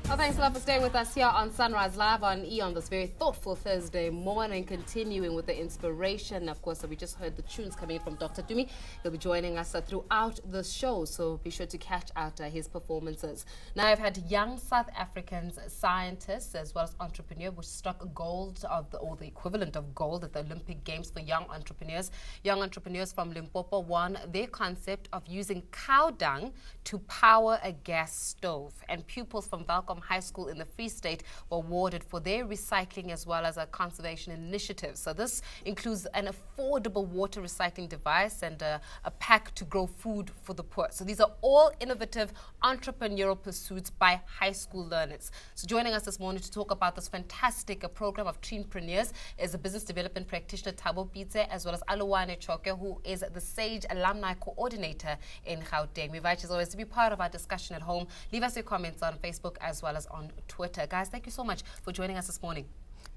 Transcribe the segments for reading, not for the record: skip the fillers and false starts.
Well, thanks a lot for staying with us here on Sunrise Live on E! On this very thoughtful Thursday morning, continuing with the inspiration. Of course, we just heard the tunes coming in from Dr. Dumi. He'll be joining us throughout the show, so be sure to catch out his performances. Now, I've had young South Africans, scientists, as well as entrepreneurs, which struck gold or the equivalent of gold at the Olympic Games for young entrepreneurs. Young entrepreneurs from Limpopo won their concept of using cow dung to power a gas stove, and pupils from Valcom High School in the Free State were awarded for their recycling as well as a conservation initiative. So this includes an affordable water recycling device and a pack to grow food for the poor. So these are all innovative entrepreneurial pursuits by high school learners. So joining us this morning to talk about this fantastic program of Teenprenuers is a business development practitioner, Thabo Pitse, as well as Suluwani Chokoe, who is the Sge Alumni coordinator in Gauteng. We invite you as always to be part of our discussion at home. Leave us your comments on Facebook as well as on Twitter. Guys, thank you so much for joining us this morning.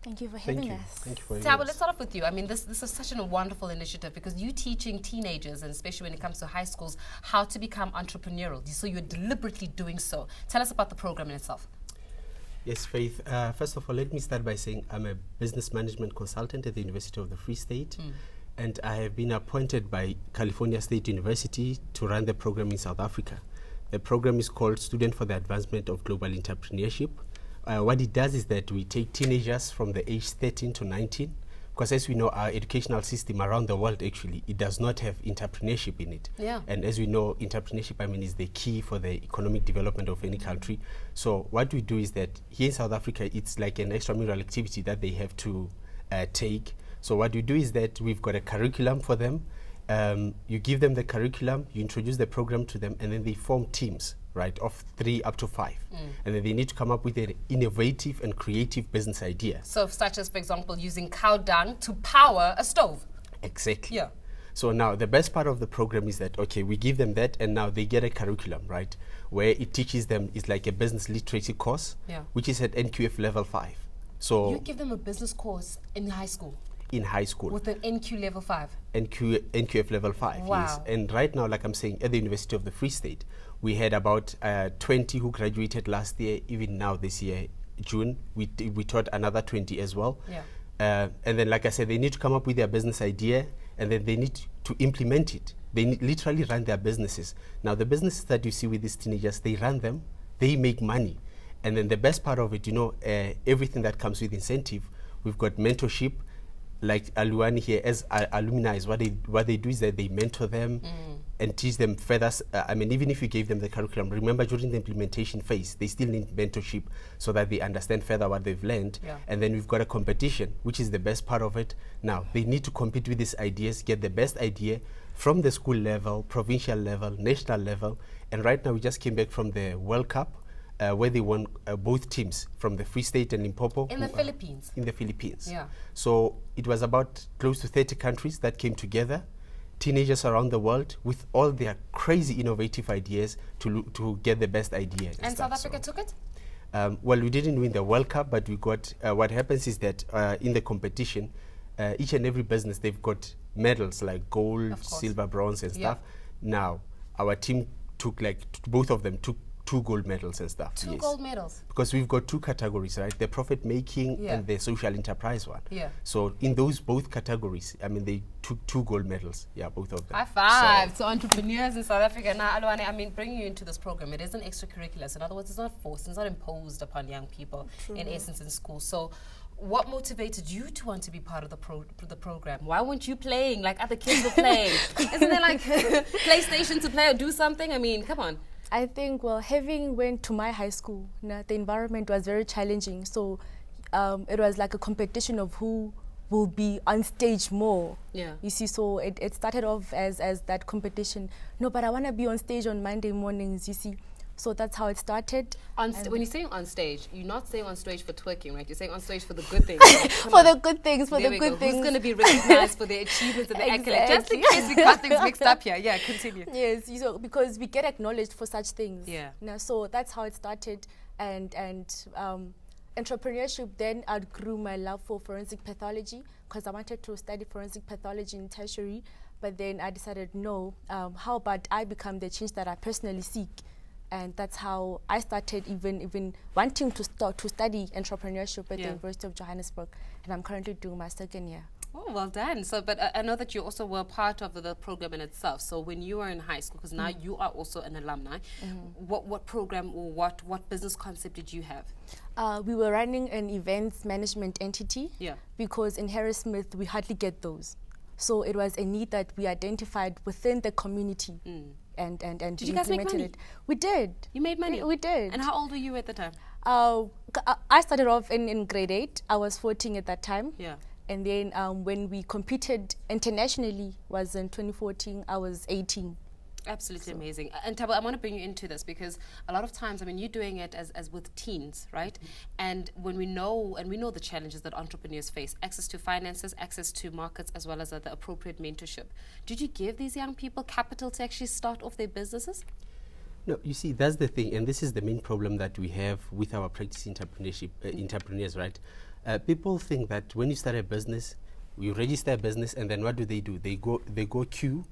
Thank you for having us. Thank you for having Thabo, us. let's start off with you. I mean, this is such a wonderful initiative because you're teaching teenagers, and especially when it comes to high schools, how to become entrepreneurial. So you're deliberately doing so. Tell us about the program in itself. Yes, Faith. First of all, let me start by saying I'm a business management consultant at the University of the Free State. And I have been appointed by California State University to run the program in South Africa. The program is called Student for the Advancement of Global Entrepreneurship. What it does is that we take teenagers from the age 13 to 19, because as we know, our educational system around the world, actually, it does not have entrepreneurship in it. Yeah. And as we know, entrepreneurship, is the key for the economic development of any country. So what we do is that here in South Africa, it's like an extramural activity that they have to take. So what we do is that we've got a curriculum for them. You give them the curriculum, you introduce the program to them, and then they form teams, right, of 3 up to 5. And then they need to come up with an innovative and creative business idea. So such as, for example, using cow dung to power a stove. Exactly. Yeah. So now the best part of the program is that, okay, we give them that, and now they get a curriculum, right, where it teaches them, it's like a business literacy course, which is at NQF level 5. So you give them a business course in high school? In high school. With an NQ level 5? NQF level 5, wow. Yes. And right now, like I'm saying, at the University of the Free State, we had about 20 who graduated last year. Even now this year, June, we taught another 20 as well. Yeah. And then, like I said, they need to come up with their business idea, and then they need to implement it. They literally run their businesses. Now, the businesses that you see with these teenagers, they run them, they make money. And then the best part of it, everything that comes with incentive, we've got mentorship. Like Suluwani here, as alumni, what they do is that they mentor them and teach them further. Even if you gave them the curriculum, remember during the implementation phase, they still need mentorship so that they understand further what they've learned. Yeah. And then we've got a competition, which is the best part of it. Now, they need to compete with these ideas, get the best idea from the school level, provincial level, national level. And right now, we just came back from the World Cup, where they won both teams from the Free State and Limpopo. In the Philippines? In the Philippines. Yeah. So it was about close to 30 countries that came together, teenagers around the world with all their crazy innovative ideas to get the best idea. And South Africa took it? Well, we didn't win the World Cup, but we got, what happens is that in the competition, each and every business, they've got medals like gold, silver, bronze and stuff. Now, our team took both of them took 2 gold medals and stuff. 2 gold medals? Because we've got 2 categories, right? The profit making and the social enterprise one. Yeah. So in those both categories, they took 2 gold medals. Yeah, both of them. High five to entrepreneurs in South Africa. Now, Suluwani, bringing you into this program, it is an extracurricular. So in other words, it's not forced, it's not imposed upon young people in essence in school. So what motivated you to want to be part of the program? Why weren't you playing like other kids were playing? Isn't there like PlayStation to play or do something? Come on. I think, having went to my high school, the environment was very challenging. So it was like a competition of who will be on stage more. Yeah. You see, so it started off as that competition. No, but I want to be on stage on Monday mornings, you see. So that's how it started. When you're saying on stage, you're not saying on stage for twerking, right? You're saying on stage for the good things. For the good things, Who's going to be recognized for their achievements and their accolades? Just in case we got things mixed up here. Yeah, continue. Yes, because we get acknowledged for such things. Yeah. So that's how it started. And entrepreneurship then outgrew my love for forensic pathology, because I wanted to study forensic pathology in tertiary. But then I decided, no, how about I become the change that I personally seek? And that's how I started even wanting to study entrepreneurship at the University of Johannesburg. And I'm currently doing my second year. Oh, well done. So, but I know that you also were part of the program in itself. So when you were in high school, because now you are also an alumni, what program or what business concept did you have? We were running an events management entity, Yeah. because in Harrismith we hardly get those. So it was a need that we identified within the community, and Did you guys make money? it. We did. You made money? We did. And how old were you at the time? I started off in grade 8. I was 14 at that time. Yeah. And then when we competed internationally was in 2014, I was 18. Absolutely amazing. And Thabo, I want to bring you into this because a lot of times, I mean, you're doing it as with teens, right? And when we know the challenges that entrepreneurs face, access to finances, access to markets, as well as the appropriate mentorship. Did you give these young people capital to actually start off their businesses? No, you see, that's the thing, and this is the main problem that we have with our practice entrepreneurship entrepreneurs, right? People think that when you start a business, you register a business, and then what do? They go queue.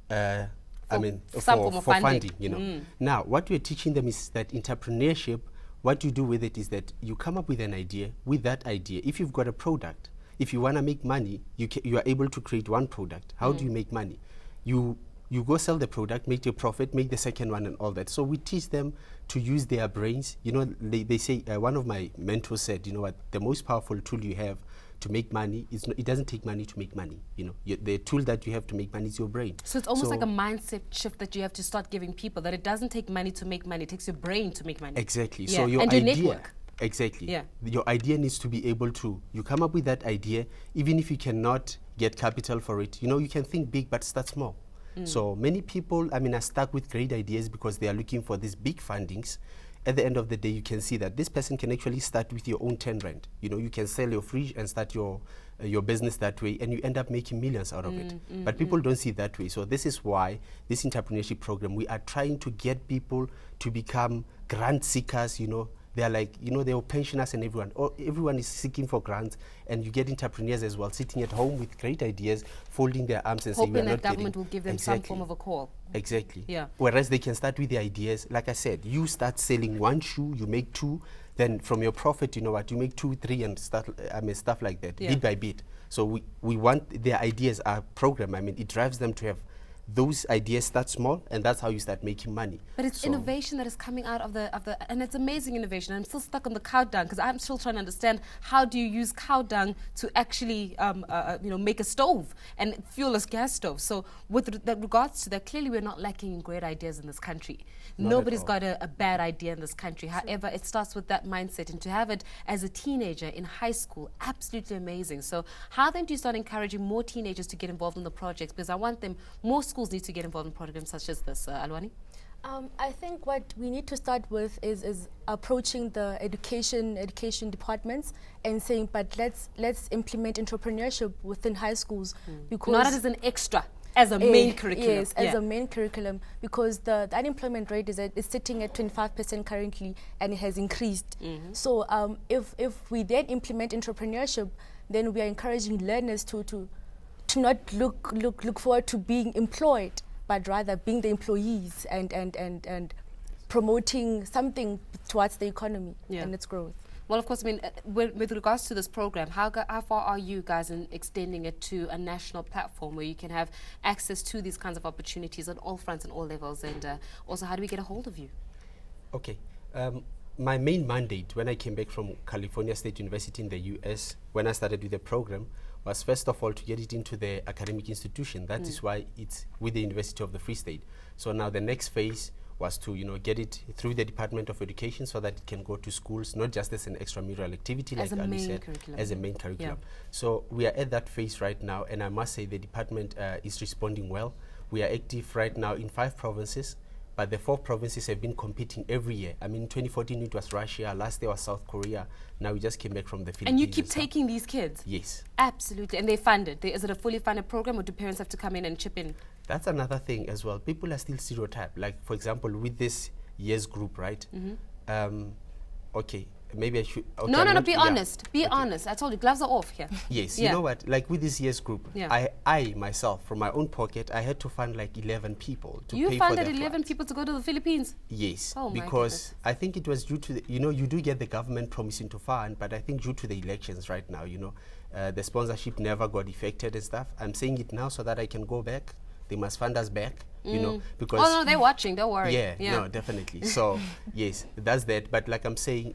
For funding, you know. Now, what we're teaching them is that entrepreneurship, what you do with it is that you come up with an idea. With that idea, if you've got a product, if you want to make money, you are able to create one product. How do you make money? You go sell the product, make your profit, make the second one and all that. So we teach them to use their brains. You know, they say, one of my mentors said, you know what, the most powerful tool you have to make money, it doesn't take money to make money. You know, the tool that you have to make money is your brain. So it's almost like a mindset shift that you have to start giving people, that it doesn't take money to make money, it takes your brain to make money. Exactly. Yeah. So your and idea, your network. Exactly. Yeah. Your idea needs to be able to, you come up with that idea, even if you cannot get capital for it, you know, you can think big but start small. So many people, I mean, are stuck with great ideas because they are looking for these big fundings. At the end of the day, you can see that this person can actually start with your own 10 rand. You know, you can sell your fridge and start your business that way, and you end up making millions out of it. But people don't see it that way. So this is why this entrepreneurship program, we are trying to get people to become grant seekers, you know. They're like, you know, they're pensioners and everyone is seeking for grants, and you get entrepreneurs as well sitting at home with great ideas, folding their arms and saying, hoping that government will give them some form of a call. Exactly. Yeah. Whereas they can start with the ideas. Like I said, you start selling one shoe, you make 2, then from your profit, you know what, you make 2, 3, and stuff like that, bit by bit. So we want their ideas, our program, I mean, it drives them to have those ideas start small, and that's how you start making money. But it's innovation that is coming out of the and it's amazing innovation. I'm still stuck on the cow dung because I'm still trying to understand, how do you use cow dung to actually make a stove and fuel a gas stove. So with regards to that, clearly we're not lacking in great ideas in this country. Nobody's got a bad idea in this country. However, it starts with that mindset, and to have it as a teenager in high school, absolutely amazing. So how then do you start encouraging more teenagers to get involved in the projects? Because I want them, more schools need to get involved in programs such as this. Alwani? I think what we need to start with is approaching the education departments and saying, but let's implement entrepreneurship within high schools, because not as an extra, as a main curriculum. Yes, as a main curriculum, because the unemployment rate is sitting at 25% currently, and it has increased. So if we then implement entrepreneurship, then we are encouraging learners to not look forward to being employed, but rather being the employees and promoting something towards the economy and its growth. Well, of course, I mean, with regards to this program, how far are you guys in extending it to a national platform where you can have access to these kinds of opportunities on all fronts and all levels? And also, how do we get a hold of you? Okay. My main mandate when I came back from California State University in the US, when I started with the program, was first of all to get it into the academic institution. That is why it's with the University of the Free State. So now the next phase was to, you know, get it through the Department of Education so that it can go to schools, not just as an extramural activity, like Ali said, as a main curriculum. So we are at that phase right now, and I must say the department is responding well. We are active right now in 5 provinces, but the 4 provinces have been competing every year. I mean, 2014 it was Russia, last year was South Korea, now we just came back from the Philippines. And you keep taking these kids? Yes. Absolutely. And they're funded? Is it a fully funded program, or do parents have to come in and chip in? That's another thing as well. People are still stereotyped. Like, for example, with this year's group, right? Okay, maybe I should. Okay, No, be honest. Be honest. I told you, gloves are off here. Yes, you know what? Like with this year's group, Yeah. I myself, from my own pocket, I had to fund like 11 people to pay for You their funded 11 flights. people to go to the Philippines? Yes, Oh, my because goodness. I think it was due to the, you know, you do get the government promising to fund, but I think due to the elections right now, you know, the sponsorship never got effected and stuff. I'm saying it now so that I can go back. They must fund us back, you know, because... Oh, no, they're watching. Don't worry. Yeah, no, definitely. So, yes, that's that. But like I'm saying,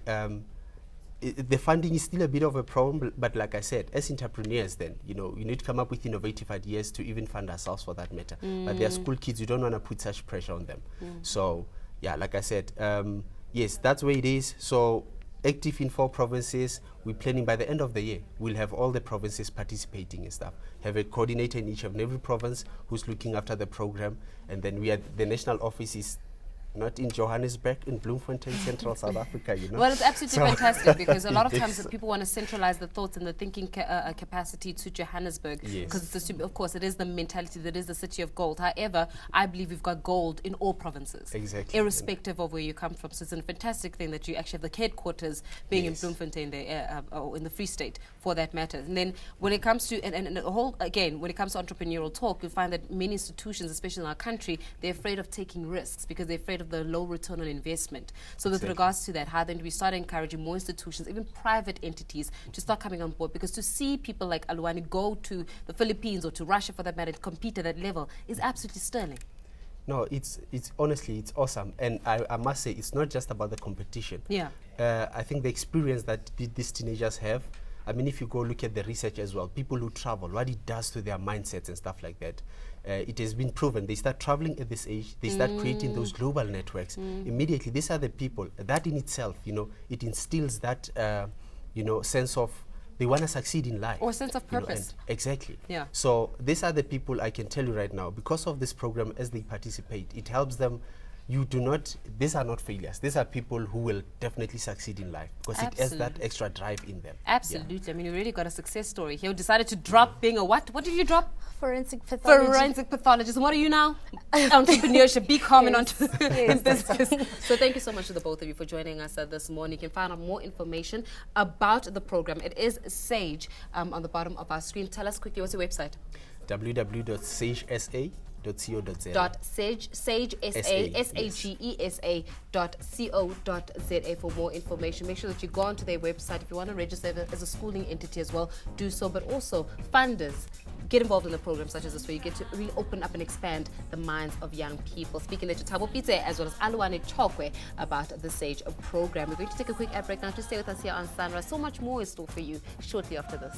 the funding is still a bit of a problem. But like I said, as entrepreneurs then, you know, you need to come up with innovative ideas to even fund ourselves for that matter. But they're school kids. You don't want to put such pressure on them. So, yeah, like I said, yes, that's where it is. So, active in 4 provinces. We're planning by the end of the year, we'll have all the provinces participating and stuff. Have a coordinator in each and every province who's looking after the program. And then the national office is not in Johannesburg, in Bloemfontein, Central South Africa, you know. Well, it's absolutely fantastic because a lot of times Yes. people want to centralize the thoughts and the thinking capacity to Johannesburg Yes. because, of course, it is the mentality that is the city of gold. However, I believe we've got gold in all provinces, Exactly. irrespective of where you come from. So it's a fantastic thing that you actually have the headquarters being Yes. in Bloemfontein, there, or in the Free State, for that matter. And then when it comes to, and the whole, again, when it comes to entrepreneurial talk, you'll find that many institutions, especially in our country, they're afraid of taking risks because they're afraid of the low return on investment. So with Exactly. regards to that, how then do we start encouraging more institutions, even private entities, to start coming on board? Because to see people like Alumni go to the Philippines or to Russia, for that matter, to compete at that level is absolutely sterling. No, it's honestly, it's awesome. And I must say, it's not just about the competition. Yeah. I think the experience that these teenagers have, I mean, if you go look at the research as well, people who travel, what it does to their mindsets and stuff like that, it has been proven. They start traveling at this age, they start creating those global networks. Immediately, these are the people, that in itself, you know, it instills that, you know, sense of they want to succeed in life. Or a sense of you know, purpose. and exactly. Yeah. So these are the people I can tell you right now, because of this program, as they participate, it helps them. You do not, these are not failures. These are people who will definitely succeed in life because it has that Absolutely. extra drive in them. Absolutely. I mean, you really got a success story here. You decided to drop being a what? What did you drop? Forensic pathology. Forensic pathologist. And what are you now? Entrepreneurship. Be calm and Yes. in business. So thank you so much to the both of you for joining us this morning. You can find out more information about the program. It is SAGE on the bottom of our screen. Tell us quickly, what's your website? www.sagesa.co.za. sagesa.co.za for more information. Make sure that you go onto their website. If you want to register as a schooling entity as well, do so. But also, funders, get involved in the program such as this, where you get to really open up and expand the minds of young people. Speaking to Thabo Pitse as well as Suluwani Chokoe about the SAGE program. We're going to take a quick ad break now. To stay with us here on Sunrise. So much more in store for you shortly after this.